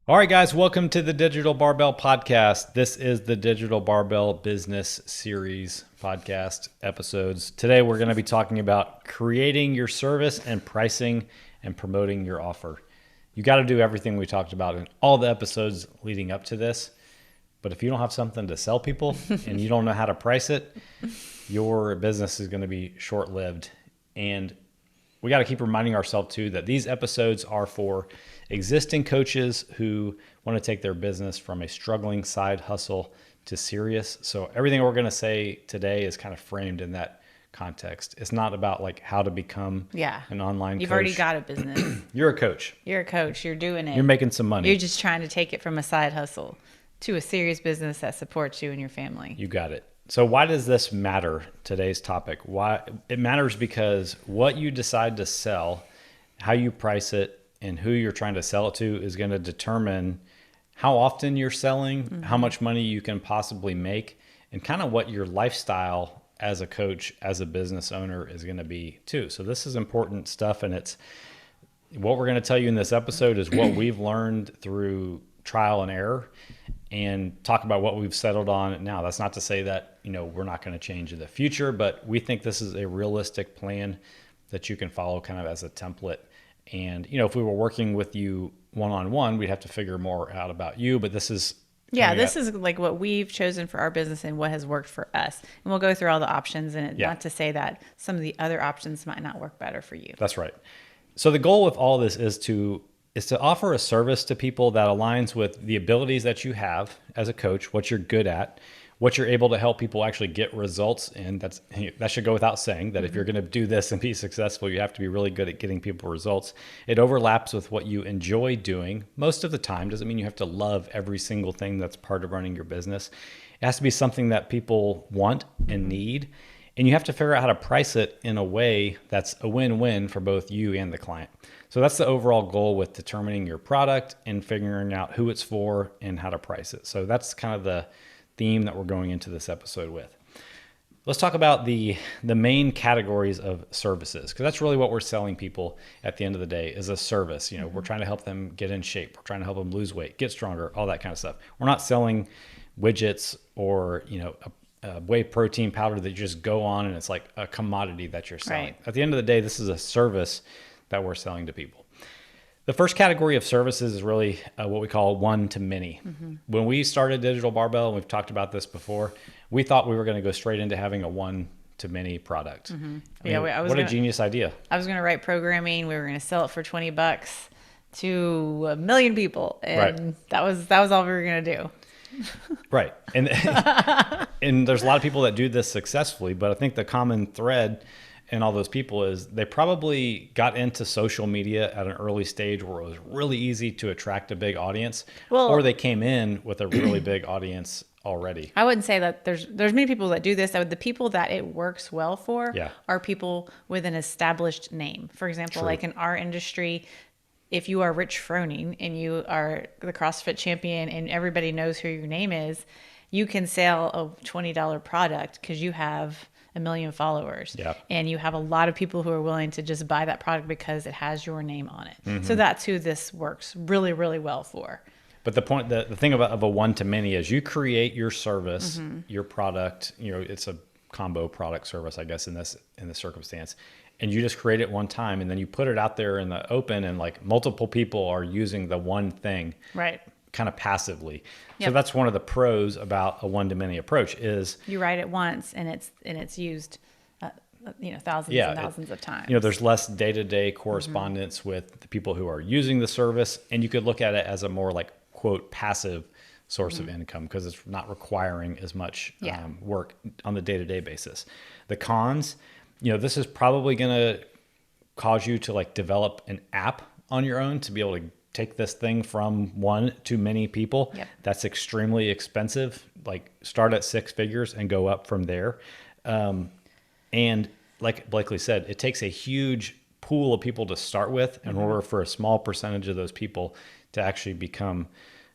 All right, guys, welcome to the Digital Barbell podcast. This is the Digital Barbell Business Series podcast episodes. Today, we're going to be talking about creating your service and pricing and promoting your offer. You got to do everything we talked about in all the episodes leading up to this. But if you don't have something to sell people and you don't know how to price it, your business is going to be short-lived. And we got to keep reminding ourselves too that these episodes are for existing coaches who want to take their business from a struggling side hustle to serious. So everything we're going to say today is kind of framed in that context. It's not about like how to become an online You've coach. already got a business. You're a coach. You're a coach. You're doing it. You're making some money. You're just trying to take it from a side hustle to a serious business that supports you and your family. You got it. So why does this matter, today's topic? Why it matters because what you decide to sell, how you price it, and who you're trying to sell it to is going to determine how often you're selling, how much money you can possibly make, and kind of what your lifestyle as a coach, as a business owner is going to be too. So this is important stuff, and it's what we're going to tell you in this episode is what we've learned through trial and error, and talk about what we've settled on now. That's not to say that, we're not going to change in the future, but we think this is a realistic plan that you can follow kind of as a template. And, if we were working with you one-on-one, we'd have to figure more out about you, but this is... this is like what we've chosen for our business and what has worked for us. And we'll go through all the options in it, not to say that some of the other options might not work better for you. That's right. So the goal with all this is to offer a service to people that aligns with the abilities that you have as a coach, what you're good at, what you're able to help people actually get results in. That should go without saying that if you're going to do this and be successful, you have to be really good at getting people results. It overlaps with what you enjoy doing most of the time. Doesn't mean you have to love every single thing that's part of running your business. It has to be something that people want and need. And you have to figure out how to price it in a way that's a win-win for both you and the client. So that's the overall goal with determining your product and figuring out who it's for and how to price it. So that's kind of the theme that we're going into this episode with. Let's talk about the main categories of services, because that's really what we're selling people at the end of the day is a service. We're trying to help them get in shape. We're trying to help them lose weight, get stronger, all that kind of stuff. We're not selling widgets or, a whey protein powder that you just go on and it's like a commodity that you're selling. Right. At the end of the day, this is a service that we're selling to people. The first category of services is really what we call one-to-many. When we started Digital Barbell, and we've talked about this before, we thought we were going to go straight into having a one-to-many product. What a genius idea. I was going to write programming. We were going to sell it for $20 to 1 million people. And that was all we were going to do. Right. And there's a lot of people that do this successfully, but I think the common thread in all those people is they probably got into social media at an early stage where it was really easy to attract a big audience, or they came in with a really big audience already. I wouldn't say that there's many people that do this. The people that it works well for are people with an established name. For example, like in our industry, if you are Rich Froning and you are the CrossFit champion and everybody knows who your name is, you can sell a $20 product because you have 1 million followers. And you have a lot of people who are willing to just buy that product because it has your name on it. So that's who this works really, really well for. But the thing of a one-to-many is you create your service, your product, it's a combo product service, I guess, in this circumstance. And you just create it one time and then you put it out there in the open and like multiple people are using the one thing kind of passively. So that's one of the pros about a one-to-many approach is you write it once and it's used thousands and thousands of times. There's less day-to-day correspondence with the people who are using the service, and you could look at it as a more like quote passive source of income because it's not requiring as much work on the day-to-day basis. The cons, this is probably going to cause you to like develop an app on your own to be able to take this thing from one to many people. That's extremely expensive. Like start at 6 figures and go up from there. And like Blakley said, it takes a huge pool of people to start with in order for a small percentage of those people to actually become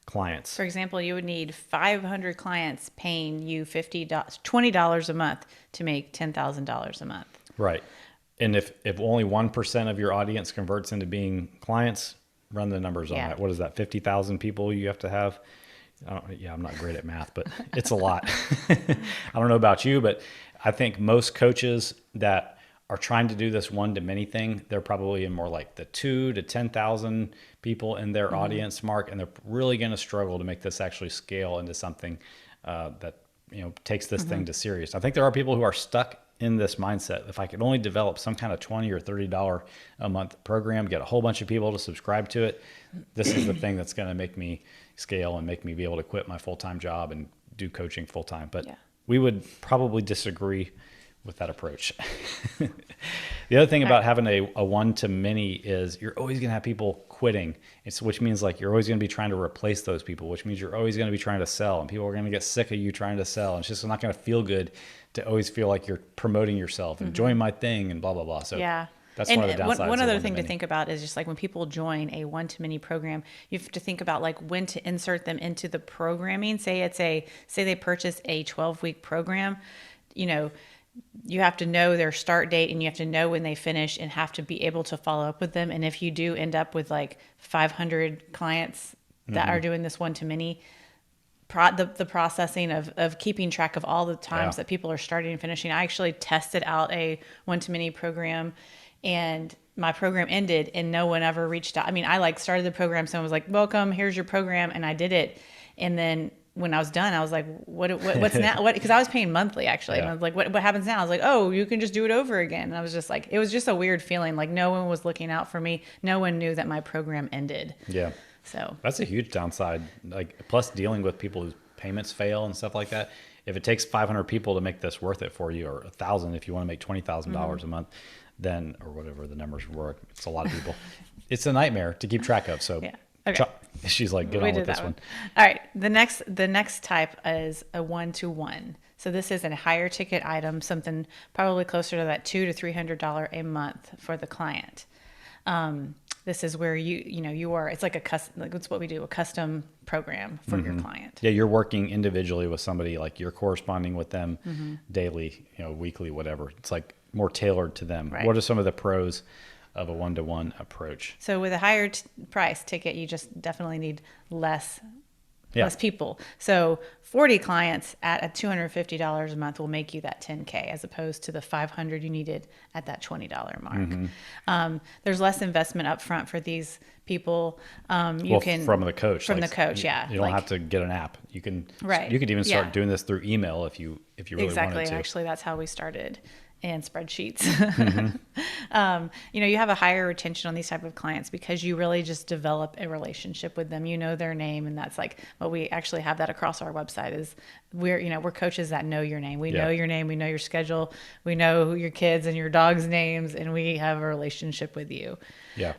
clients. For example, you would need 500 clients paying you $20 a month to make $10,000 a month. Right. And if only 1% of your audience converts into being clients, run the numbers on that. What is that? 50,000 people you have to have. I'm not great at math, but it's a lot. I don't know about you, but I think most coaches that are trying to do this one-to-many thing, they're probably in more like the 2 to 10,000 people in their audience mark, and they're really going to struggle to make this actually scale into something that takes this thing to serious. I think there are people who are stuck in this mindset. If I could only develop some kind of $20 or $30 a month program, get a whole bunch of people to subscribe to it, this is the thing that's going to make me scale and make me be able to quit my full-time job and do coaching full-time. But we would probably disagree with that approach. The other thing about having a one-to-many is you're always going to have people quitting, which means like you're always going to be trying to replace those people, which means you're always going to be trying to sell, and people are going to get sick of you trying to sell. And it's just not going to feel good to always feel like you're promoting yourself and join my thing and blah, blah, blah. So that's one of the downsides. One other thing to think about is just like when people join a one-to-many program, you have to think about like when to insert them into the programming. Say they purchase a 12-week program, you have to know their start date and you have to know when they finish and have to be able to follow up with them. And if you do end up with like 500 clients that are doing this one-to-many, the processing of keeping track of all the times that people are starting and finishing. I actually tested out a one-to-many program, and my program ended and no one ever reached out. I mean, I started the program. Someone was like, welcome, here's your program. And I did it. And then when I was done, I was like, what's now? Because I was paying monthly actually. And I was like, what happens now? I was like, oh, you can just do it over again. And I was just like, it was just a weird feeling. Like no one was looking out for me. No one knew that my program ended. Yeah. So that's a huge downside. Like plus dealing with people whose payments fail and stuff like that. If it takes 500 people to make this worth it for you, or 1,000, if you want to make $20,000 a month, then, or whatever the numbers were, it's a lot of people. It's a nightmare to keep track of. So okay. She's like, get on with this one. All right. The next type is a one-to-one. So this is a higher ticket item, something probably closer to that $200 to $300 a month for the client. This is where you are. It's like that's what we do, a custom program for your client. Yeah, you're working individually with somebody. Like you're corresponding with them daily, weekly, whatever. It's like more tailored to them. Right. What are some of the pros of a one-to-one approach? So with a higher price ticket, you just definitely need less people. So 40 clients at a $250 a month will make you that 10K as opposed to the 500 you needed at that $20 mark. There's less investment up front for these people. From the coach. You don't have to get an app. You can you could even start doing this through email if you really wanted to. Actually, that's how we started. And spreadsheets. You have a higher retention on these type of clients because you really just develop a relationship with them. You know their name, and that's like what we actually have that across our website is we're coaches that know your name. We know your name, we know your schedule, we know your kids and your dog's names, and we have a relationship with you. Yeah.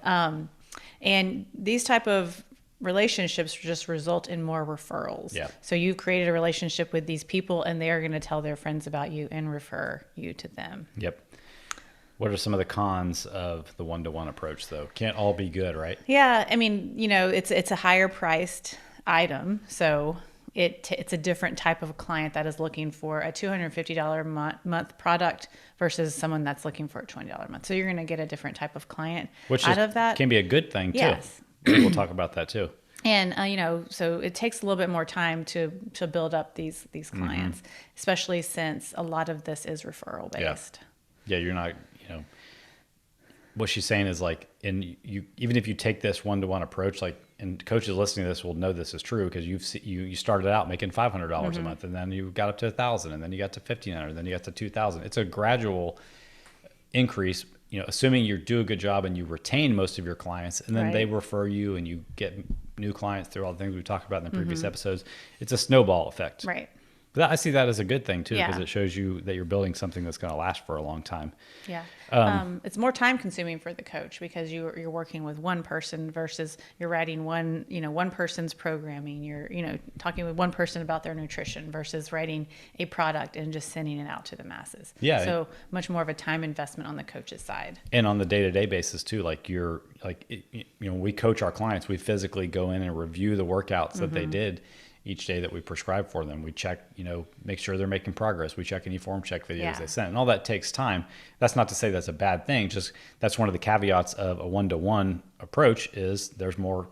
And these type of relationships just result in more referrals. Yeah. So you've created a relationship with these people and they are going to tell their friends about you and refer you to them. Yep. What are some of the cons of the one-to-one approach though? Can't all be good, right? Yeah. I mean, it's a higher priced item. So it's a different type of client that is looking for a $250 month product versus someone that's looking for a $20 a month. So you're going to get a different type of client out of that. Can be a good thing too. Yes. We'll talk about that too. And, so it takes a little bit more time to build up these clients, especially since a lot of this is referral based. Yeah. You're not, what she's saying is like, even if you take this one-to-one approach, like, and coaches listening to this will know this is true because you started out making $500 a month, and then you got up to $1,000, and then you got to $1,500, and then you got to $2,000. It's a gradual increase. Assuming you do a good job and you retain most of your clients, and then they refer you and you get new clients through all the things we talked about in the previous episodes, it's a snowball effect. Right. But I see that as a good thing too, because it shows you that you're building something that's going to last for a long time. Yeah. It's more time consuming for the coach because you're working with one person versus you're writing one person's programming. You're, talking with one person about their nutrition versus writing a product and just sending it out to the masses. Yeah. So much more of a time investment on the coach's side. And on the day-to-day basis too, we coach our clients, we physically go in and review the workouts that they did. each day that we prescribe for them. We check, make sure they're making progress. We check any form check videos they sent, and all that takes time. That's not to say that's a bad thing. Just that's one of the caveats of a one-to-one approach is there's more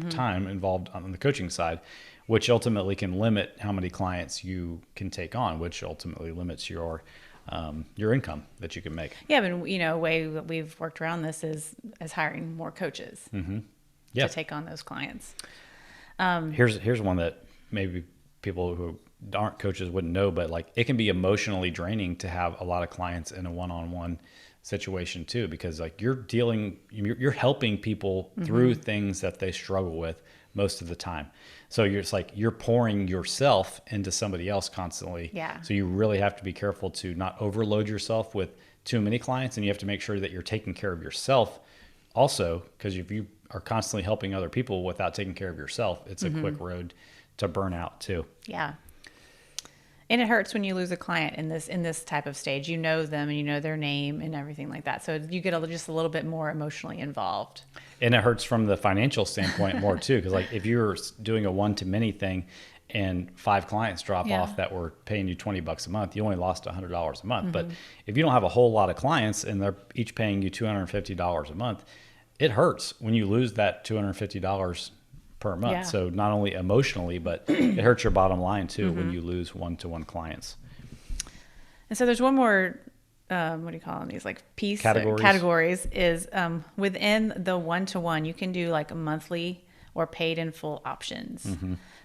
time involved on the coaching side, which ultimately can limit how many clients you can take on, which ultimately limits your income that you can make. Yeah, but a way that we've worked around this is hiring more coaches to take on those clients. Here's one that maybe people who aren't coaches wouldn't know, but like it can be emotionally draining to have a lot of clients in a one-on-one situation too, because like you're helping people through things that they struggle with most of the time. So you're pouring yourself into somebody else constantly. Yeah. So you really have to be careful to not overload yourself with too many clients, and you have to make sure that you're taking care of yourself also, because if you are constantly helping other people without taking care of yourself, it's a quick road to burnout too. Yeah. And it hurts when you lose a client in this type of stage. You know them and you know their name and everything like that. So you get just a little bit more emotionally involved. And it hurts from the financial standpoint more too, because like if you're doing a one-to-many thing and 5 clients drop off that were paying you $20 a month, you only lost $100 a month. But if you don't have a whole lot of clients and they're each paying you $250 a month, it hurts when you lose that $250 per month. Yeah. So not only emotionally, but it hurts your bottom line too when you lose one-to-one clients. And so there's one more, what do you call them? These like categories is within the one-to-one, you can do like monthly or paid in full options.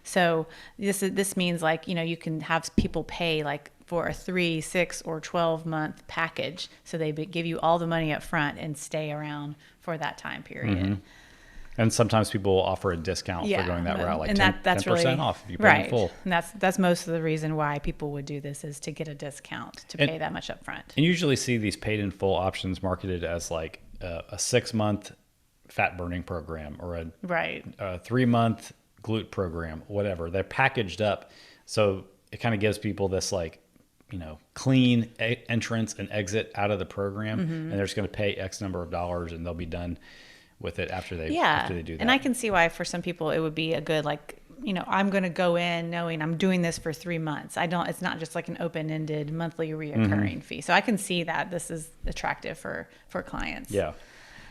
So this means like, you can have people pay like for a 3, 6, or 12-month package. So they give you all the money up front and stay around for that time period. And sometimes people will offer a discount for going that route, like 10% really, off if you pay in full. And that's most of the reason why people would do this, is to get a discount to pay that much up front. And usually see these paid in full options marketed as like a 6-month fat burning program or a 3-month glute program, whatever. They're packaged up. So it kind of gives people this like, clean entrance and exit out of the program. And they're just going to pay X number of dollars and they'll be done with it after they do that. And I can see why for some people it would be a good, like, I'm going to go in knowing I'm doing this for 3 months. It's not just like an open-ended monthly reoccurring fee. So I can see that this is attractive for clients. Yeah.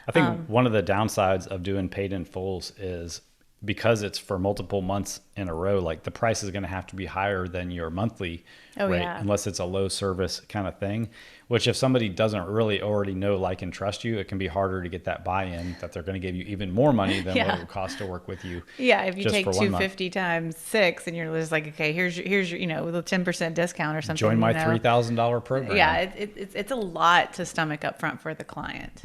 I think one of the downsides of doing paid in fulls is because it's for multiple months in a row, like the price is going to have to be higher than your monthly rate, unless it's a low service kind of thing, which if somebody doesn't really already know, like, and trust you, it can be harder to get that buy-in that they're going to give you even more money than what it would cost to work with you. Yeah. If you take 250 times 6 and you're just like, okay, here's your, with a 10% discount or something. Join my $3,000 program. Yeah. It's a lot to stomach up front for the client.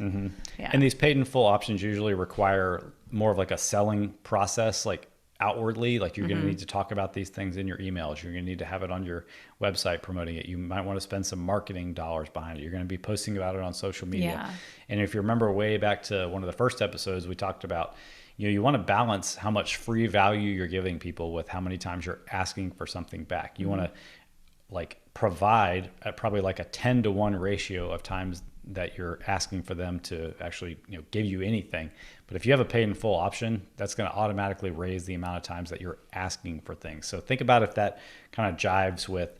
Yeah. And these paid in full options usually require more of like a selling process, like outwardly, like you're going to need to talk about these things in your emails. You're going to need to have it on your website promoting it. You might want to spend some marketing dollars behind it. You're going to be posting about it on social media. Yeah. And if you remember way back to one of the first episodes, we talked about, you want to balance how much free value you're giving people with how many times you're asking for something back. You want to like provide at probably like a 10-to-1 ratio of times that you're asking for them to actually give you anything. But if you have a paid in full option, that's going to automatically raise the amount of times that you're asking for things. So think about if that kind of jives with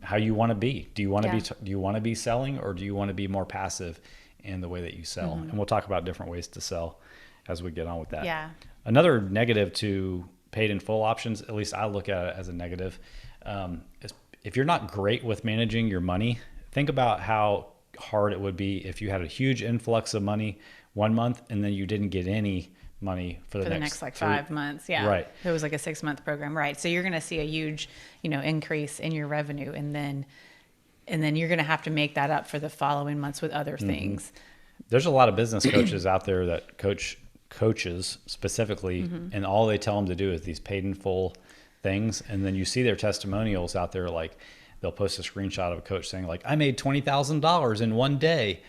how you want to be. Do you want to be selling, or do you want to be more passive in the way that you sell? And we'll talk about different ways to sell as we get on with that. Yeah. Another negative to paid in full options, at least I look at it as a negative, is if you're not great with managing your money, think about how hard it would be if you had a huge influx of money one month and then you didn't get any money for the next like 5 months. Yeah. Right. It was like a 6-month program. Right. So you're going to see a huge, increase in your revenue, and then you're going to have to make that up for the following months with other things. There's a lot of business coaches out there that coaches specifically, and all they tell them to do is these paid in full things. And then you see their testimonials out there, like they'll post a screenshot of a coach saying like, I made $20,000 in one day,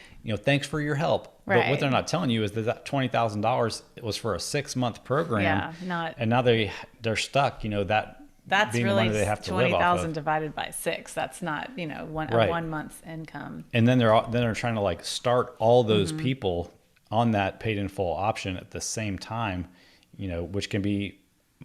thanks for your help. Right. But what they're not telling you is that $20,000 was for a 6 month program. Yeah. And now they're stuck, that's being really the money they have to live off of. 20,000 divided by 6. That's not, a 1 month's income. And then they're trying to like start all those people on that paid in full option at the same time, which can be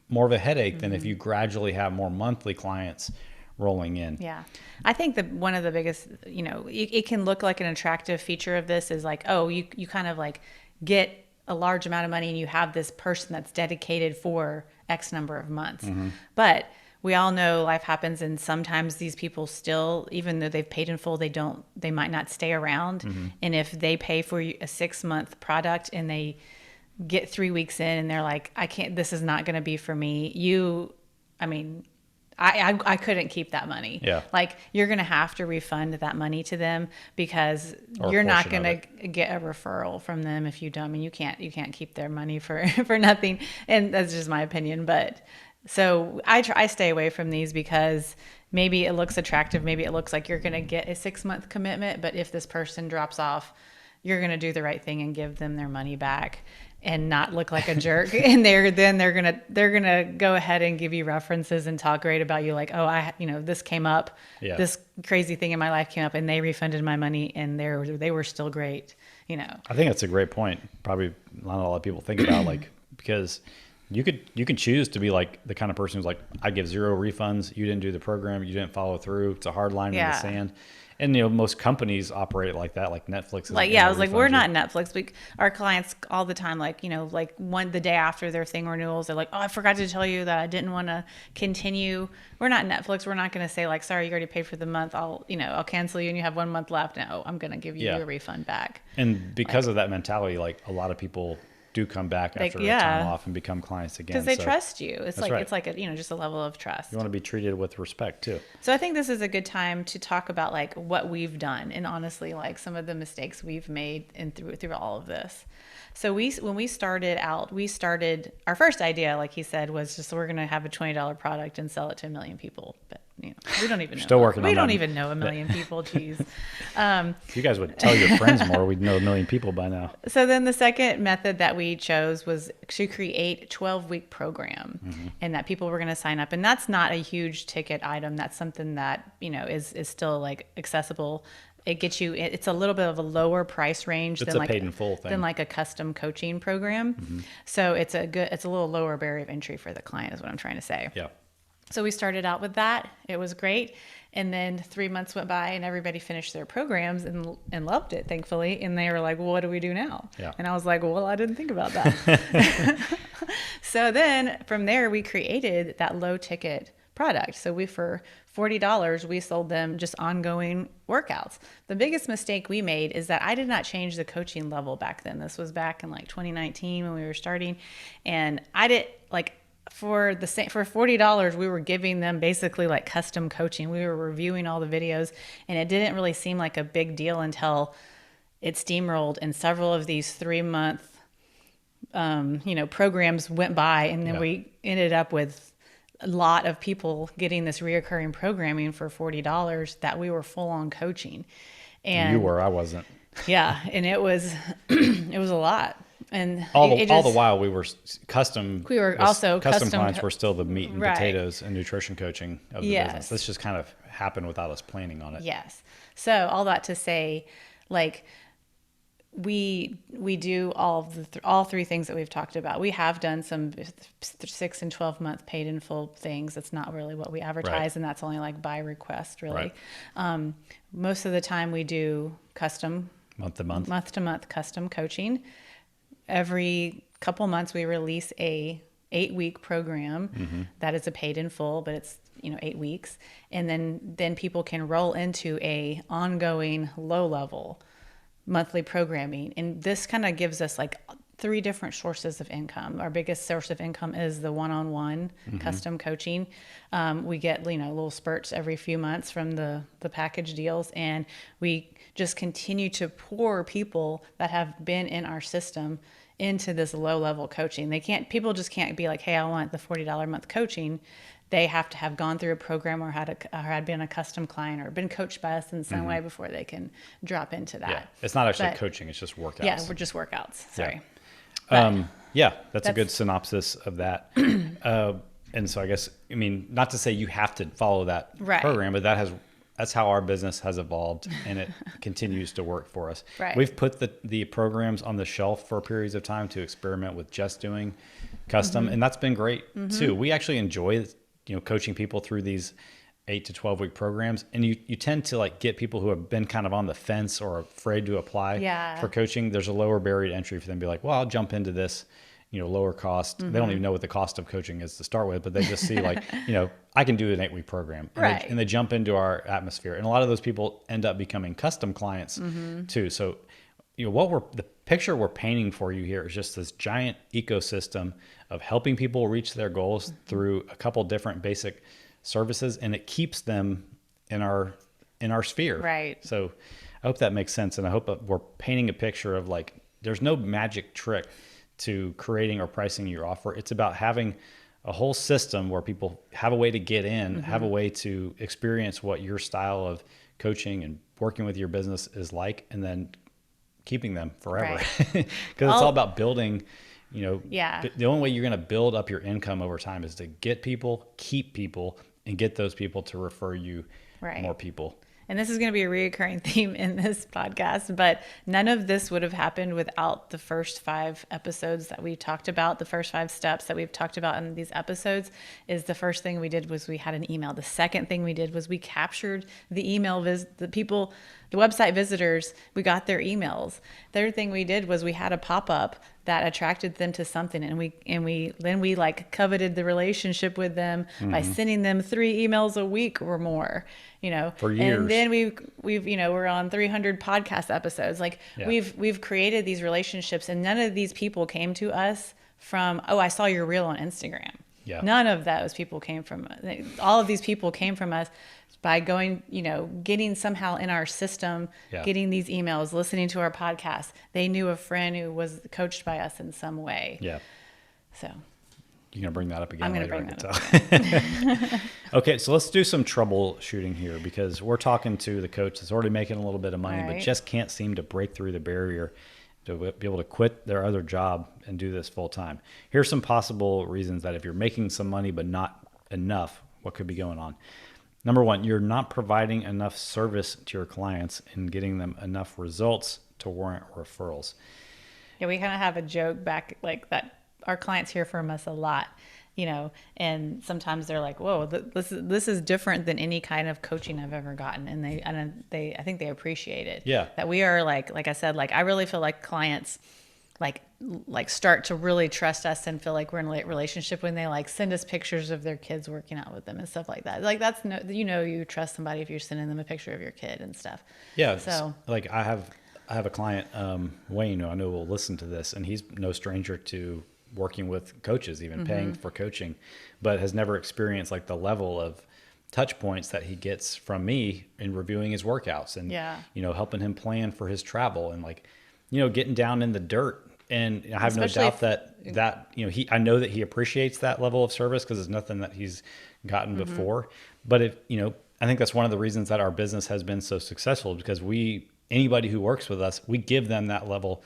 more of a headache than if you gradually have more monthly clients rolling in. Yeah. I think that one of the biggest, it can look like an attractive feature of this is like, oh, you kind of like get a large amount of money and you have this person that's dedicated for X number of months. But we all know life happens, and sometimes these people still, even though they've paid in full, they might not stay around. And if they pay for a 6-month product and they get 3 weeks in and they're like, this is not going to be for me. I couldn't keep that money. Yeah. Like, you're going to have to refund that money to them, because you're not going to get a referral from them if you don't. I mean, you can't keep their money for nothing. And that's just my opinion. But so I stay away from these, because maybe it looks attractive. Maybe it looks like you're going to get a 6-month commitment, but if this person drops off, you're going to do the right thing and give them their money back and not look like a jerk. And they're gonna go ahead and give you references and talk great about you, like, oh, this came up, this crazy thing in my life came up, and they refunded my money, and they were still great. I think that's a great point. Probably not a lot of people think about, like, because you can choose to be like the kind of person who's like, I give 0 refunds. You didn't do the program. You didn't follow through. It's a hard line in the sand. And most companies operate like that, like Netflix. I was like, we're not Netflix. Our clients all the time, the day after their thing renewals, they're like, oh, I forgot to tell you that I didn't want to continue. We're not Netflix. We're not going to say like, sorry, you already paid for the month. I'll cancel you and you have 1 month left. No, I'm going to give you your refund back. And because of that mentality, like, a lot of people do come back after a time off and become clients again, because they trust you. It's right. It's like just a level of trust. You want to be treated with respect too. So I think this is a good time to talk about like what we've done, and honestly, like some of the mistakes we've made through all of this. So when we started out, our first idea, like he said, was just, we're going to have a $20 product and sell it to 1 million people. But we don't even know. Still working on that. We don't even know 1 million people. Geez. If you guys would tell your friends more, we'd know 1 million people by now. So then the second method that we chose was to create a 12-week program, and that people were going to sign up. And that's not a huge ticket item. That's something that, is still like accessible. It gets you, it's a little bit of a lower price range than like paid in full thing, than like a custom coaching program. So it's a little lower barrier of entry for the client, is what I'm trying to say. Yeah. So we started out with that. It was great. And then 3 months went by and everybody finished their programs and loved it, thankfully. And they were like, well, what do we do now? Yeah. And I was like, well, I didn't think about that. So then from there, we created that low ticket product. So for $40, we sold them just ongoing workouts. The biggest mistake we made is that I did not change the coaching level back then. This was back in like 2019 when we were starting. And I did for $40, we were giving them basically like custom coaching. We were reviewing all the videos, and it didn't really seem like a big deal until it steamrolled and several of these 3-month, programs went by, and then we ended up with a lot of people getting this reoccurring programming for $40 that we were full on coaching. And you were, I wasn't. Yeah. And it was, it was a lot. And all the while we were custom. We were also custom clients were still the meat and potatoes and nutrition coaching of the business. This just kind of happened without us planning on it. Yes. So all that to say, like, we do all 3 things that we've talked about. We have done some 6 and 12 month paid in full things. That's not really what we advertise, and that's only like by request, really. Right. Most of the time we do custom month to month custom coaching. Every couple months we release a 8-week program that is a paid in full, but it's 8 weeks, and then people can roll into a ongoing low level monthly programming. And this kind of gives us like 3 different sources of income. Our biggest source of income is the one-on-one custom coaching. We get little spurts every few months from the package deals, and we just continue to pour people that have been in our system into this low level coaching. People just can't be like, hey, I want the $40 a month coaching. They have to have gone through a program or had been a custom client or been coached by us in some way before they can drop into that. Yeah. It's not actually coaching. It's just workouts. Yeah, we're just workouts. Sorry. That's a good synopsis of that. And so I guess, not to say you have to follow that program, but that has That's how our business has evolved, and it continues to work for us. Right. We've put the programs on the shelf for periods of time to experiment with just doing custom, and that's been great too. We actually enjoy, coaching people through these 8 to 12 week programs, and you tend to like get people who have been kind of on the fence or afraid to apply for coaching. There's a lower barrier to entry for them to be like, well, I'll jump into this, lower cost. They don't even know what the cost of coaching is to start with, but they just see like, I can do an 8 week program, and they jump into our atmosphere. And a lot of those people end up becoming custom clients too. So, the picture we're painting for you here is just this giant ecosystem of helping people reach their goals through a couple different basic services, and it keeps them in our sphere. Right. So I hope that makes sense. And I hope we're painting a picture of like, there's no magic trick to creating or pricing your offer. It's about having a whole system where people have a way to get in, have a way to experience what your style of coaching and working with your business is like, and then keeping them forever. Because it's all about building, the only way you're going to build up your income over time is to get people, keep people, and get those people to refer you more people. And this is going to be a reoccurring theme in this podcast, but none of this would have happened without the first 5 episodes that we talked about. The first 5 steps that we've talked about in these episodes is the first thing we did was we had an email. The second thing we did was we captured the email, the people, the website visitors, we got their emails. Third thing we did was we had a pop-up that attracted them to something, and we like coveted the relationship with them by sending them 3 emails a week or more, for years. And then we've we're on 300 podcast episodes. Like we've created these relationships, and none of these people came to us from, oh, I saw your reel on Instagram. Yeah. None of those people came from, all of these people came from us by going, getting somehow in our system, getting these emails, listening to our podcast. They knew a friend who was coached by us in some way. Yeah. So you're going to bring that up again? I'm going to bring that up again. Okay, so let's do some troubleshooting here, because we're talking to the coach that's already making a little bit of money, but just can't seem to break through the barrier to be able to quit their other job and do this full time. Here's some possible reasons that if you're making some money but not enough, what could be going on. Number 1, you're not providing enough service to your clients and getting them enough results to warrant referrals. Yeah, we kind of have a joke back like that. Our clients hear from us a lot, and sometimes they're like, "Whoa, this is different than any kind of coaching I've ever gotten," and I think they appreciate it. Yeah, that we are like I said, like I really feel like clients like start to really trust us and feel like we're in a relationship when they like send us pictures of their kids working out with them and stuff like that. Like that's you trust somebody if you're sending them a picture of your kid and stuff. Yeah. So like I have a client, Wayne, who I know will listen to this, and he's no stranger to working with coaches, even paying for coaching, but has never experienced like the level of touch points that he gets from me in reviewing his workouts and, helping him plan for his travel and like, getting down in the dirt. And I have no doubt that I know that he appreciates that level of service because it's nothing that he's gotten before. But I think that's one of the reasons that our business has been so successful, because anybody who works with us, we give them that level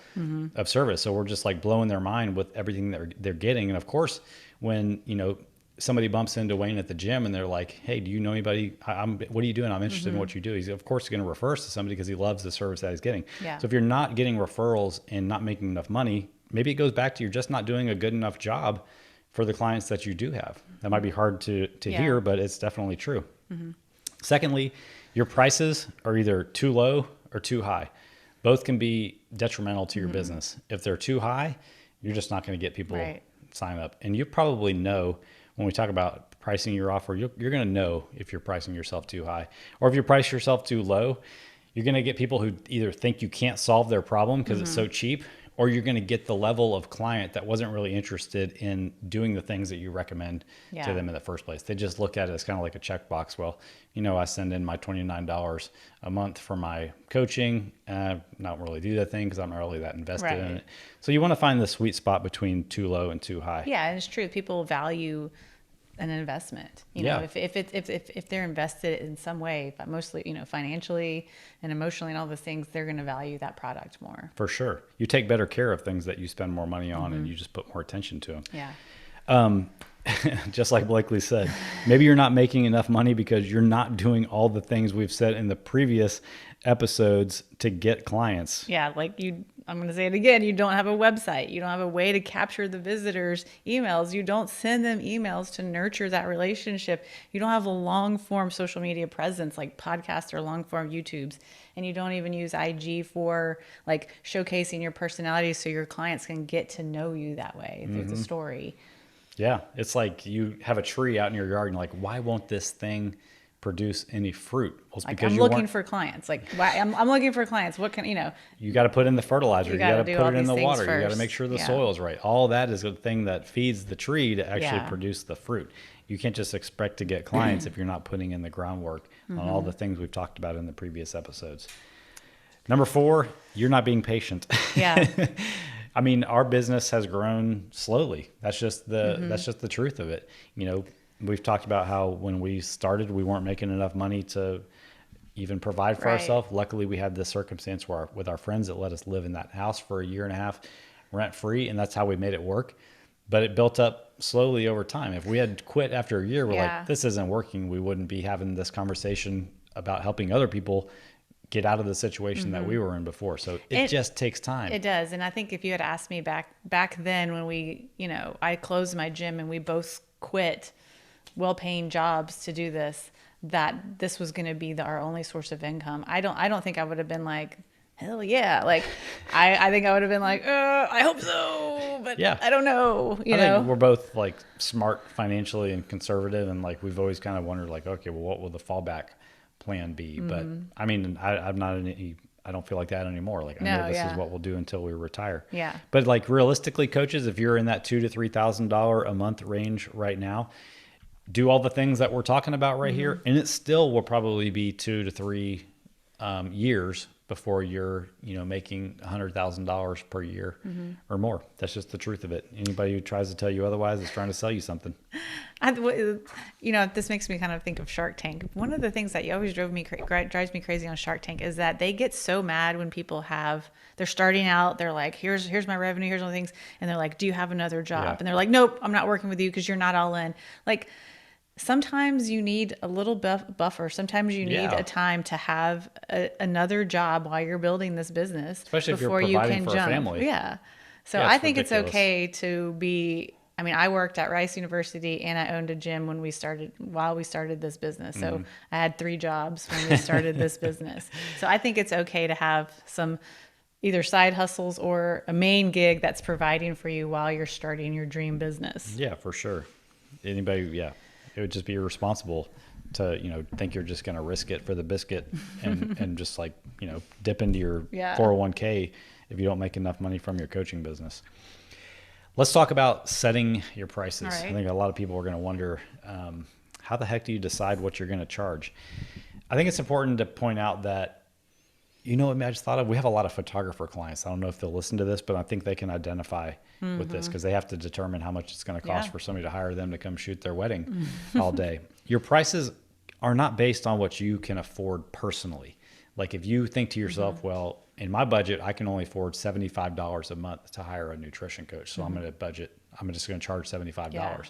of service. So we're just like blowing their mind with everything that they're getting. And of course, when, somebody bumps into Wayne at the gym and they're like, "Hey, do you know anybody? What are you doing? I'm interested in what you do." He's of course going to refer us to somebody because he loves the service that he's getting. Yeah. So if you're not getting referrals and not making enough money, maybe it goes back to you're just not doing a good enough job for the clients that you do have. That might be hard to hear, but it's definitely true. Secondly, your prices are either too low or too high. Both can be detrimental to your business. If they're too high, you're just not going to get people sign up. And you probably know, when we talk about pricing your offer, you're going to know if you're pricing yourself too high, or if you price yourself too low, you're going to get people who either think you can't solve their problem because it's so cheap, or you're going to get the level of client that wasn't really interested in doing the things that you recommend to them in the first place. They just look at it as kind of like a checkbox. Well, I send in my $29 a month for my coaching. Not really do that thing because I'm not really that invested in it. So you want to find the sweet spot between too low and too high. Yeah, and it's true. People value an investment. If they're invested in some way, but mostly, financially and emotionally and all those things, they're going to value that product more. For sure. You take better care of things that you spend more money on and you just put more attention to them. Yeah. just like Blakley said, maybe you're not making enough money because you're not doing all the things we've said in the previous episodes to get clients. Yeah, like I'm going to say it again, you don't have a website. You don't have a way to capture the visitors' emails. You don't send them emails to nurture that relationship. You don't have a long form social media presence like podcasts or long form YouTubes. And you don't even use IG for like showcasing your personality so your clients can get to know you that way through the story. Yeah, it's like you have a tree out in your yard and you're like, why won't this thing produce any fruit? Well, it's Like because I'm looking for clients. Like why I'm looking for clients. What can you got to put in the fertilizer, you got to put it in the water, you got to make sure the soil's right. All that is a thing that feeds the tree to actually produce the fruit. You can't just expect to get clients if you're not putting in the groundwork on all the things we've talked about in the previous episodes. Number 4, you're not being patient. Yeah. I mean, our business has grown slowly. That's just the truth of it. You know, we've talked about how when we started, we weren't making enough money to even provide for ourselves. Luckily, we had this circumstance where with our friends that let us live in that house for a year and a half rent free, and that's how we made it work. But it built up slowly over time. If we had quit after a year, we're like, this isn't working. We wouldn't be having this conversation about helping other people get out of the situation that we were in before. So it just takes time. It does. And I think if you had asked me back then when we, I closed my gym and we both quit well-paying jobs to do this, that this was going to be our only source of income. I don't think I would have been like, hell yeah. Like, I think I would have been like, I hope so, but I don't know. I think we're both like smart financially and conservative. And like, we've always kind of wondered like, okay, well, what will the fallback plan be? But I mean, I'm not I don't feel like that anymore. Like I know this is what we'll do until we retire. Yeah. But like realistically, coaches, if you're in that $2,000 to $3,000 a month range right now, do all the things that we're talking about right here, and it still will probably be 2 to 3 years before you're making $100,000 per year or more. That's just the truth of it. Anybody who tries to tell you otherwise is trying to sell you something. This makes me kind of think of Shark Tank. One of the things that always drives me crazy on Shark Tank is that they get so mad when people they're starting out. They're like, here's my revenue, here's all the things, and they're like, do you have another job? Yeah. And they're like, nope, I'm not working with you because you're not all in. Like, sometimes you need a little buffer. Sometimes you need a time to have another job while you're building this business, especially before if you're providing for a family. Yeah. So I think ridiculous. It's okay to be. I mean, I worked at Rice University and I owned a gym while we started this business. So I had 3 jobs when we started this business. So I think it's okay to have some either side hustles or a main gig that's providing for you while you're starting your dream business. Yeah, for sure. It would just be irresponsible to, think you're just going to risk it for the biscuit and just like, dip into your 401k if you don't make enough money from your coaching business. Let's talk about setting your prices. Right. I think a lot of people are going to wonder, how the heck do you decide what you're going to charge? I think it's important to point out that, what I just thought of, we have a lot of photographer clients. I don't know if they'll listen to this, but I think they can identify with this because they have to determine how much it's going to cost for somebody to hire them to come shoot their wedding all day. Your prices are not based on what you can afford personally. Like if you think to yourself, well, in my budget, I can only afford $75 a month to hire a nutrition coach. So I'm just going to charge $75. Yeah.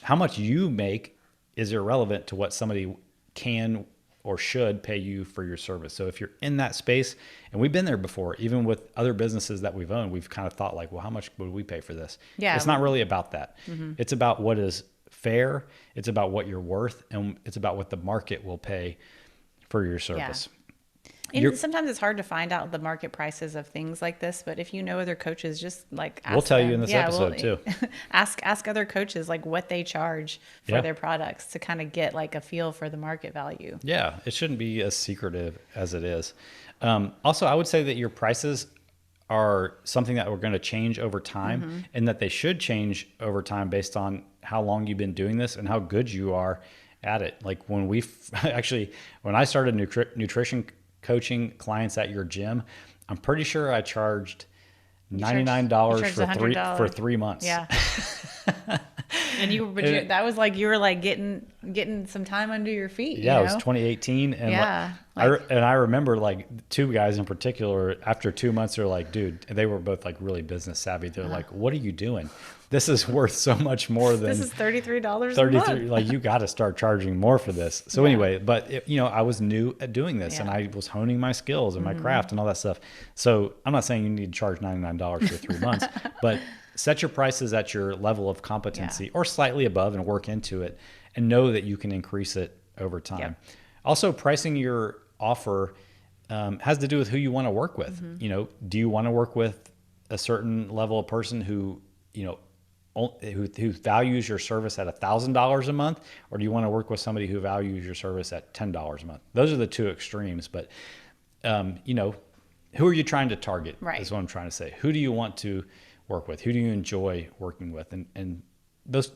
How much you make is irrelevant to what somebody can or should pay you for your service. So if you're in that space, and we've been there before, even with other businesses that we've owned, we've kind of thought like, well, how much would we pay for this? Yeah. It's not really about that. It's about what is fair. It's about what you're worth, and it's about what the market will pay for your service. Yeah. And sometimes it's hard to find out the market prices of things like this, but if you know other coaches, just like ask we'll tell you in this episode too. ask other coaches like what they charge for their products to kind of get like a feel for the market value. Yeah, it shouldn't be as secretive as it is. Also, I would say that your prices are something that we're going to change over time, and that they should change over time based on how long you've been doing this and how good you are at it. Like when I started nutrition coaching clients at your gym, I'm pretty sure I charged $99 for 3 months. Yeah. And that was like you were like getting some time under your feet. Yeah, it was 2018, and I remember like 2 guys in particular. After 2 months, they're like, dude, they were both like really business savvy. They're like, "What are you doing?" this is worth so much more than this is $33 a 33. month. Like, you got to start charging more for this. So anyway, but I was new at doing this, and I was honing my skills and my craft and all that stuff. So I'm not saying you need to charge $99 for 3 months, but set your prices at your level of competency or slightly above and work into it, and know that you can increase it over time. Yep. Also, pricing your offer has to do with who you want to work with. Do you want to work with a certain level of person who values your service at $1,000 a month, or do you want to work with somebody who values your service at $10 a month? Those are the two extremes. But who are you trying to target? Right. Is what I'm trying to say. Who do you want to work with? Who do you enjoy working with? And those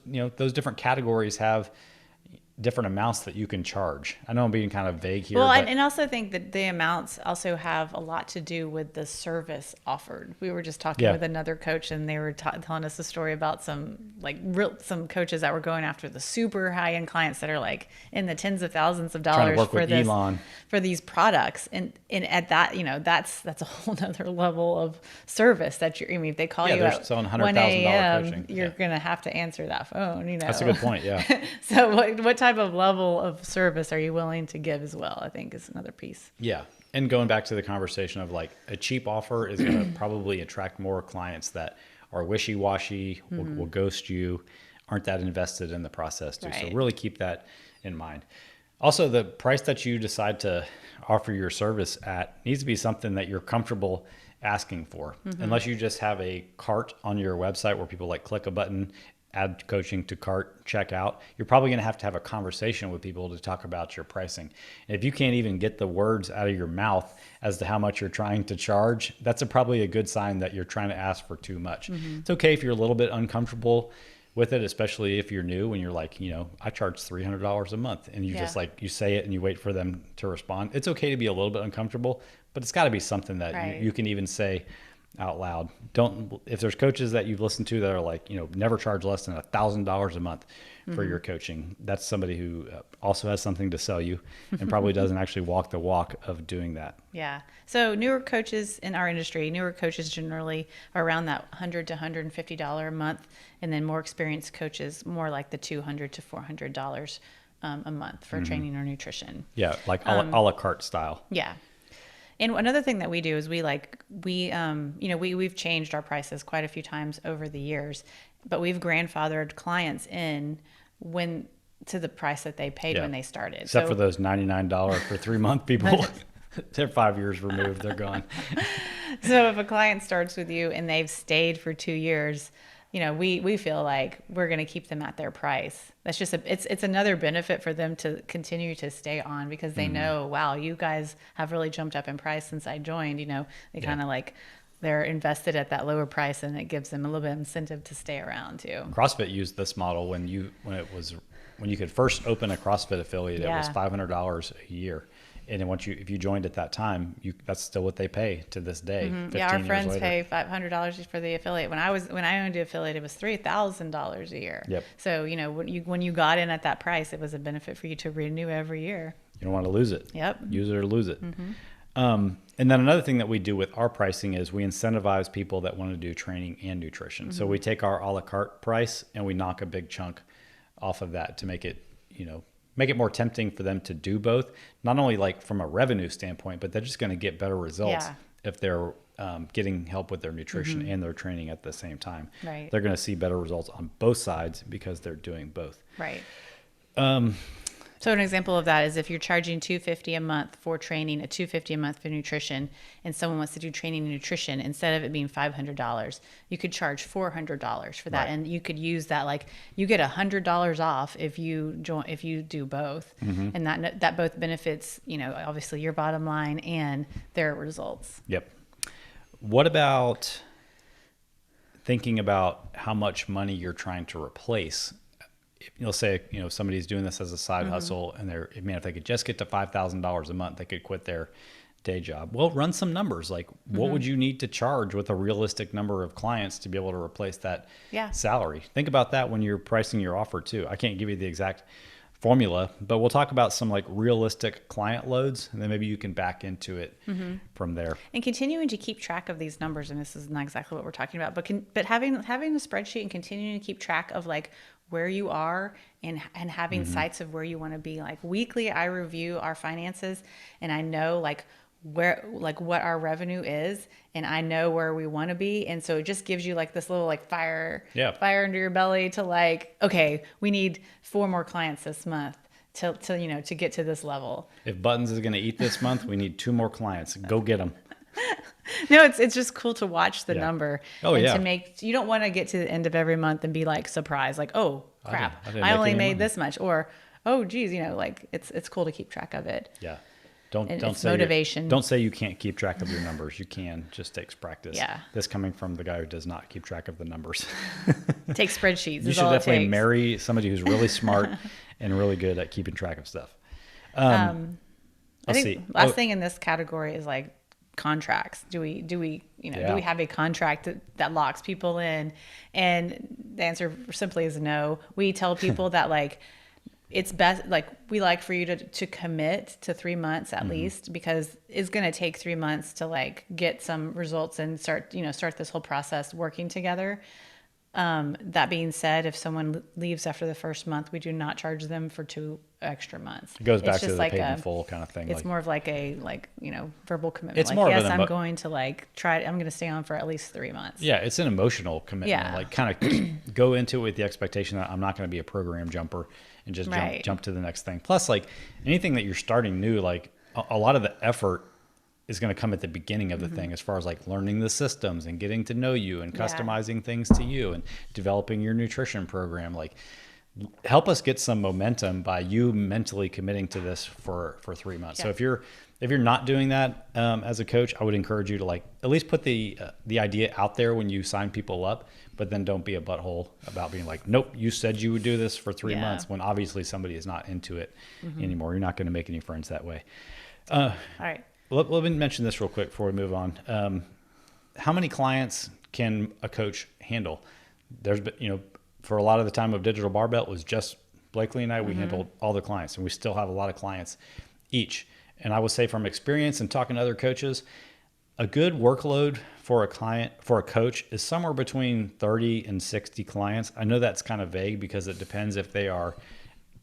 different categories have different amounts that you can charge. I know I'm being kind of vague here. Well, and also think that the amounts also have a lot to do with the service offered. We were just talking with another coach, and they were telling us a story about some coaches that were going after the super high end clients that are like in the tens of thousands of dollars for these products. And at that, that's a whole nother level of service that if they call you at selling $1 a.m., coaching. you're going to have to answer that phone, That's a good point. Yeah. So what type of level of service are you willing to give as well, I think is another piece. Yeah. And going back to the conversation of like a cheap offer is going to probably attract more clients that are wishy-washy, will ghost you, aren't that invested in the process too. Right. So really keep that in mind. Also, the price that you decide to offer your service at needs to be something that you're comfortable asking for. Unless you just have a cart on your website where people like click a button, add coaching to cart, check out, you're probably going to have a conversation with people to talk about your pricing. And if you can't even get the words out of your mouth as to how much you're trying to charge, that's probably a good sign that you're trying to ask for too much. It's okay if you're a little bit uncomfortable with it, especially if you're new and you're like, I charge $300 a month, and you just you say it and you wait for them to respond. It's okay to be a little bit uncomfortable, but it's got to be something that you can even say out loud. If there's coaches that you've listened to that are like, never charge less than $1,000 a month for your coaching, that's somebody who also has something to sell you and probably doesn't actually walk the walk of doing that. Yeah. So newer coaches in our industry, generally are around that $100 to $150 a month, and then more experienced coaches more like the $200 to $400 a month for training or nutrition. Yeah, like a la carte style. Yeah. And another thing that we do is we've changed our prices quite a few times over the years, but we've grandfathered clients in to the price that they paid when they started. Except for those $99 for 3 month people. They're 5 years removed. They're gone. So if a client starts with you and they've stayed for 2 years, we feel like we're going to keep them at their price. That's just it's another benefit for them to continue to stay on, because they know, wow, you guys have really jumped up in price since I joined. They kind of like they're invested at that lower price, and it gives them a little bit of incentive to stay around too. CrossFit used this model when you could first open a CrossFit affiliate. It was $500 a year. And then if you joined at that time, that's still what they pay to this day. Yeah, our friends pay $500 for the affiliate. When I owned the affiliate, it was $3,000 a year. Yep. So when you got in at that price, it was a benefit for you to renew every year. You don't want to lose it. Yep. Use it or lose it. And then another thing that we do with our pricing is we incentivize people that want to do training and nutrition. So we take our a la carte price and we knock a big chunk off of that to make it more tempting for them to do both, not only like from a revenue standpoint, but they're just going to get better results if they're getting help with their nutrition and their training at the same time. Right. They're going to see better results on both sides because they're doing both. Right. So an example of that is if you're charging $250 a month for training, a $250 a month for nutrition, and someone wants to do training and nutrition, instead of it being $500, you could charge $400 for that. Right. And you could use that, like you get $100 off if you do both. And that both benefits, obviously your bottom line and their results. Yep. What about thinking about how much money you're trying to replace? You'll say, somebody's doing this as a side hustle, and if they could just get to $5,000 a month, they could quit their day job. Well, run some numbers. Like, what would you need to charge with a realistic number of clients to be able to replace that salary? Think about that when you're pricing your offer too. I can't give you the exact formula, but we'll talk about some like realistic client loads, and then maybe you can back into it from there. And continuing to keep track of these numbers, and this is not exactly what we're talking about, but having a spreadsheet and continuing to keep track of like where you are and having sights of where you want to be. Like weekly, I review our finances, and I know like what our revenue is, and I know where we want to be. And so it just gives you like this little like fire under your belly to like, okay, we need 4 more clients this month to get to this level. If Buttons is going to eat this month, we need 2 more clients. Go get them. No, it's just cool to watch the number. To you don't want to get to the end of every month and be like surprised, like, oh crap, I only made this much, or oh geez, like it's cool to keep track of it. Yeah. Don't say motivation. Don't say you can't keep track of your numbers. You can. Just takes practice. Yeah. This coming from the guy who does not keep track of the numbers. Take spreadsheets. You should definitely marry somebody who's really smart and really good at keeping track of stuff. I think last thing in this category is like contracts. Do we have a contract that locks people in? And the answer simply is no. We tell people that like it's best, like we like for you to commit to 3 months at least, because it's going to take 3 months to like get some results and start this whole process working together. That being said, if someone leaves after the first month, we do not charge them for 2 extra months. It goes back to the paid in full kind of thing. It's more of like a verbal commitment. It's like, more yes, of I'm going to I'm going to stay on for at least 3 months. Yeah, it's an emotional commitment. Yeah. Like kind of go into it with the expectation that I'm not going to be a program jumper and just jump to the next thing. Plus, like anything that you're starting new, like a lot of the effort is going to come at the beginning of the thing, as far as like learning the systems and getting to know you and customizing things to you and developing your nutrition program. Like help us get some momentum by you mentally committing to this for 3 months. So if you're not doing that as a coach, I would encourage you to like at least put the idea out there when you sign people up, but then don't be a butthole about being like, nope, you said you would do this for 3 months, when obviously somebody is not into it anymore. You're not going to make any friends that way. All right. Let me mention this real quick before we move on. How many clients can a coach handle? There's been, for a lot of the time of Digital Barbell, it was just Blakley and I, we handled all the clients, and we still have a lot of clients each. And I would say from experience and talking to other coaches, a good workload for a coach is somewhere between 30 and 60 clients. I know that's kind of vague because it depends if they are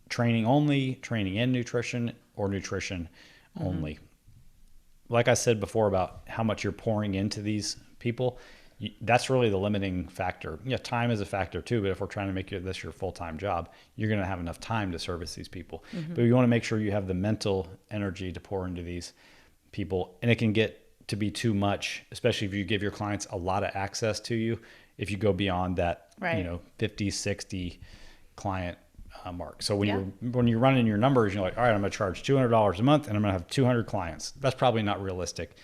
training only, training in nutrition, or nutrition only. Like I said before about how much you're pouring into these people, that's really the limiting factor. Yeah, time is a factor too, but if we're trying to make this your full-time job, you're going to have enough time to service these people. But you want to make sure you have the mental energy to pour into these people, and it can get to be too much, especially if you give your clients a lot of access to you. If you go beyond that, 50, 60 client mark. So when you're running your numbers, you're like, all right, I'm going to charge $200 a month and I'm going to have 200 clients. That's probably not realistic.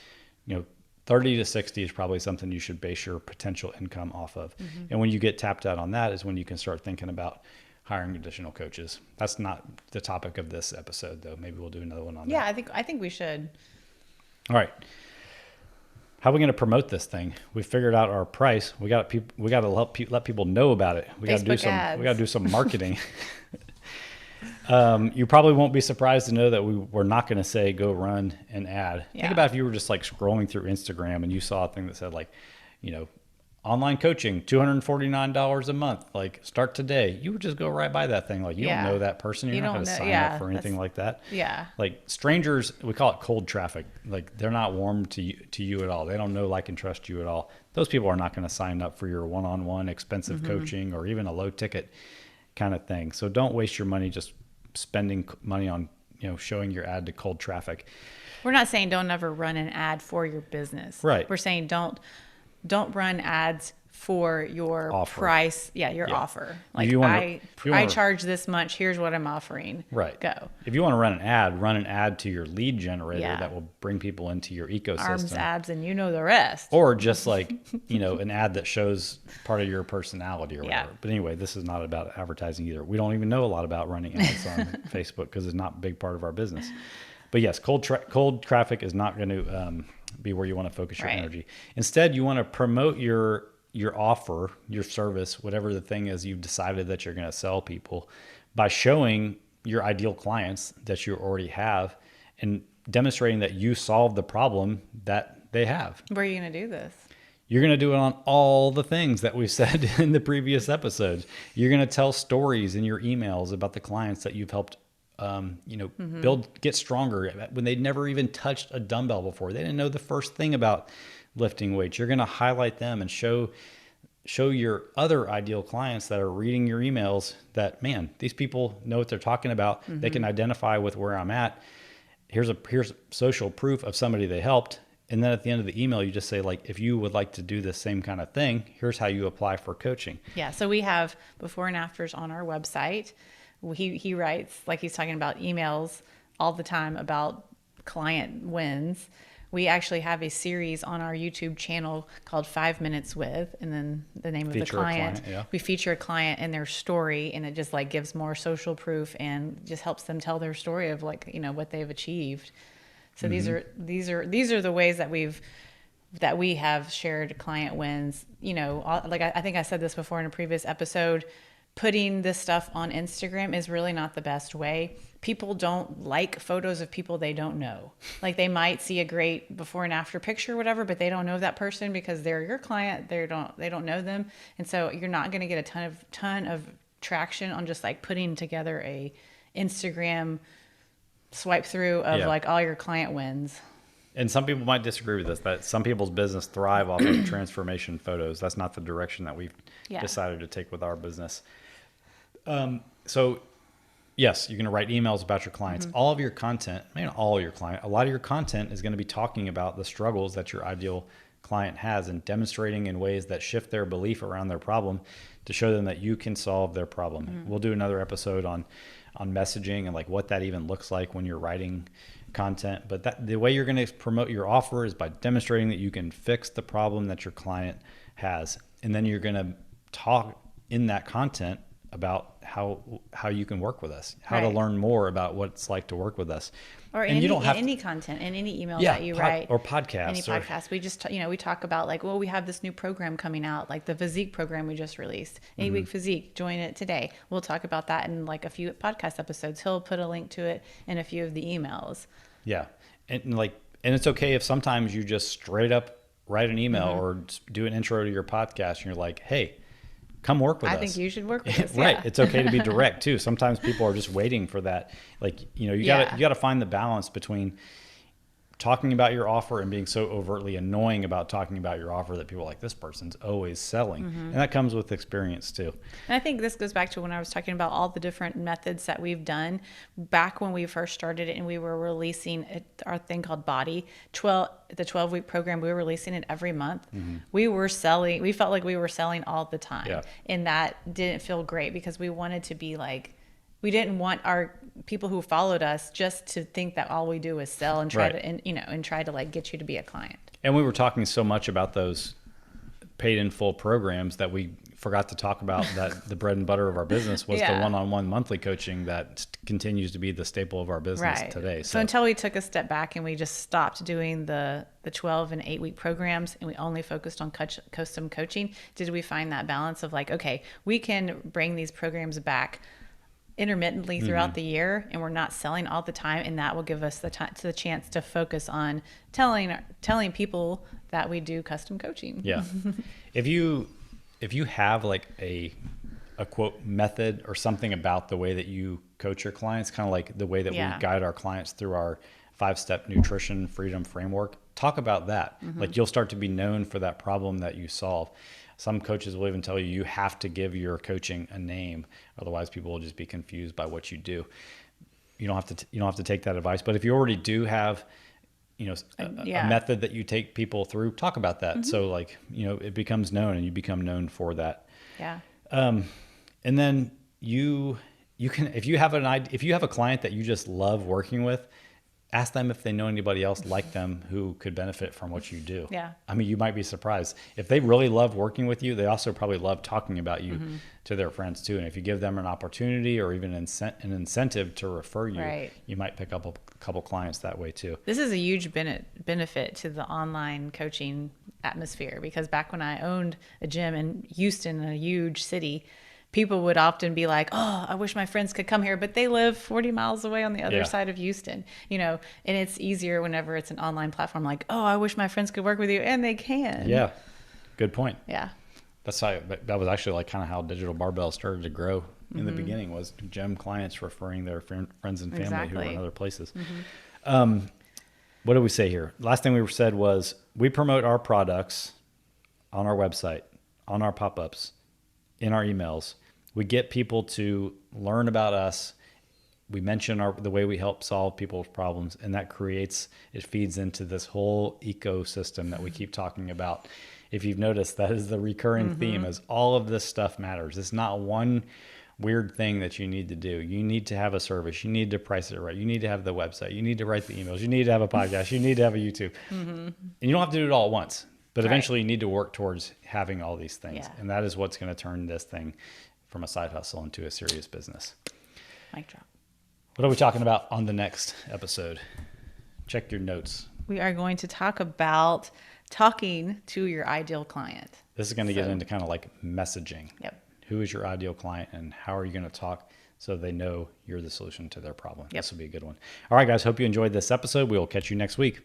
30 to 60 is probably something you should base your potential income off of. And when you get tapped out on that is when you can start thinking about hiring additional coaches. That's not the topic of this episode though. Maybe we'll do another one on that. Yeah, I think we should. All right. How are we going to promote this thing? We figured out our price. We got to let people know about it. We got to do some marketing. You probably won't be surprised to know that we're not going to say go run an ad. Think about if you were just like scrolling through Instagram and you saw a thing that said like, online coaching, $249 a month, like start today. You would just go right by that thing. Like you don't know that person. You're not going to sign up for anything like that. Yeah. Like strangers, we call it cold traffic. Like they're not warm to you at all. They don't know, like, and trust you at all. Those people are not going to sign up for your one-on-one expensive coaching or even a low ticket kind of thing. So don't waste your money just spending money on, showing your ad to cold traffic. We're not saying don't ever run an ad for your business. Right. We're saying don't run ads for your price. Yeah, your offer. Like I charge this much. Here's what I'm offering. Right. Go. If you want to run an ad to your lead generator that will bring people into your ecosystem. Arms, abs, and the rest. Or just like, an ad that shows part of your personality or whatever. But anyway, this is not about advertising either. We don't even know a lot about running ads on Facebook because it's not a big part of our business. But yes, cold traffic is not going to be where you want to focus your energy. Instead, you want to promote your offer, your service, whatever the thing is you've decided that you're going to sell people, by showing your ideal clients that you already have and demonstrating that you solve the problem that they have. Where are you going to do this? You're going to do it on all the things that we've said in the previous episodes. You're going to tell stories in your emails about the clients that you've helped, build, get stronger when they'd never even touched a dumbbell before. They didn't know the first thing about lifting weights. You're going to highlight them and show your other ideal clients that are reading your emails that, man, these people know what they're talking about. They can identify with where I'm at. Here's social proof of somebody they helped. And then at the end of the email, you just say, like, if you would like to do the same kind of thing, here's how you apply for coaching. Yeah. So we have before and afters on our website. He writes, like he's talking about emails all the time about client wins. We actually have a series on our YouTube channel called 5 Minutes With, and then the name of the client. We feature a client and their story, and it just like gives more social proof and just helps them tell their story of like, what they've achieved. So these are the ways that we have shared client wins. Like I think I said this before in a previous episode, putting this stuff on Instagram is really not the best way. People don't like photos of people they don't know. Like they might see a great before and after picture or whatever, but they don't know that person because they're your client. They don't know them. And so you're not going to get a ton of traction on just like putting together a Instagram swipe through of like all your client wins. And some people might disagree with this, that some people's business thrive off of transformation photos. That's not the direction that we've decided to take with our business. So yes, you're going to write emails about your clients. All of your content, maybe not all of your client, a lot of your content is going to be talking about the struggles that your ideal client has and demonstrating in ways that shift their belief around their problem to show them that you can solve their problem. We'll do another episode on messaging and like what that even looks like when you're writing content. But the way you're going to promote your offer is by demonstrating that you can fix the problem that your client has. And then you're going to talk in that content about how you can work with us, how to learn more about what it's like to work with us. Or and you don't have any content in any email that you write or podcast. Any podcast. We just, we talk about like, well, we have this new program coming out, like the physique program we just released, 8 Week Physique, join it today. We'll talk about that in like a few podcast episodes. He'll put a link to it in a few of the emails. Yeah. And it's okay if sometimes you just straight up write an email or do an intro to your podcast and you're like, hey, come work with us. I think you should work with us. Right. It's okay to be direct too. Sometimes people are just waiting for that. Like, you gotta find the balance between talking about your offer and being so overtly annoying about talking about your offer that people are like, this person's always selling. And that comes with experience too. And I think this goes back to when I was talking about all the different methods that we've done back when we first started it and we were releasing our thing called Body, the 12-week program. We were releasing it every month. We felt like we were selling all the time. Yeah. And that didn't feel great because we wanted to be like, we didn't want our people who followed us just to think that all we do is sell and try to like get you to be a client. And we were talking so much about those paid in full programs that we forgot to talk about that the bread and butter of our business was the one-on-one monthly coaching that continues to be the staple of our business today. So until we took a step back and we just stopped doing the 12 and 8 week programs and we only focused on custom coaching, did we find that balance of like, okay, we can bring these programs back intermittently throughout the year and we're not selling all the time, and that will give us the chance to focus on telling people that we do custom coaching. Yeah. If you have like a quote method or something about the way that you coach your clients, kind of like the way that we guide our clients through our 5-step nutrition freedom framework, talk about that. Like you'll start to be known for that problem that you solve. Some coaches will even tell you have to give your coaching a name, otherwise people will just be confused by what you do. You don't have to take that advice, but if you already do have, a method that you take people through, talk about that. So like, it becomes known and you become known for that. Yeah. And then you can, if you have a client that you just love working with, ask them if they know anybody else like them who could benefit from what you do. Yeah. I mean, you might be surprised. If they really love working with you, they also probably love talking about you to their friends too. And if you give them an opportunity or even an incentive to refer you, you might pick up a couple clients that way too. This is a huge benefit to the online coaching atmosphere, because back when I owned a gym in Houston, a huge city, people would often be like, oh, I wish my friends could come here, but they live 40 miles away on the other side of Houston, you know, and it's easier whenever it's an online platform like, oh, I wish my friends could work with you, and they can. Yeah. Good point. Yeah. That was actually like kind of how Digital Barbell started to grow in the beginning, was gym clients referring their friends and family who were in other places. What did we say here? Last thing we said was we promote our products on our website, on our pop-ups, in our emails. We get people to learn about us. We mention the way we help solve people's problems, and that feeds into this whole ecosystem that we keep talking about. If you've noticed, that is the recurring theme, is all of this stuff matters. It's not one weird thing that you need to do. You need to have a service. You need to price it right. You need to have the website. You need to write the emails. You need to have a podcast. You need to have a YouTube. And you don't have to do it all at once, but eventually you need to work towards having all these things. Yeah. And that is what's going to turn this thing from a side hustle into a serious business. Mic drop. What are we talking about on the next episode? Check your notes. We are going to talk about talking to your ideal client. This is going to get into kind of like messaging. Yep. Who is your ideal client, and how are you going to talk so they know you're the solution to their problem? Yep. This will be a good one. All right, guys. Hope you enjoyed this episode. We will catch you next week.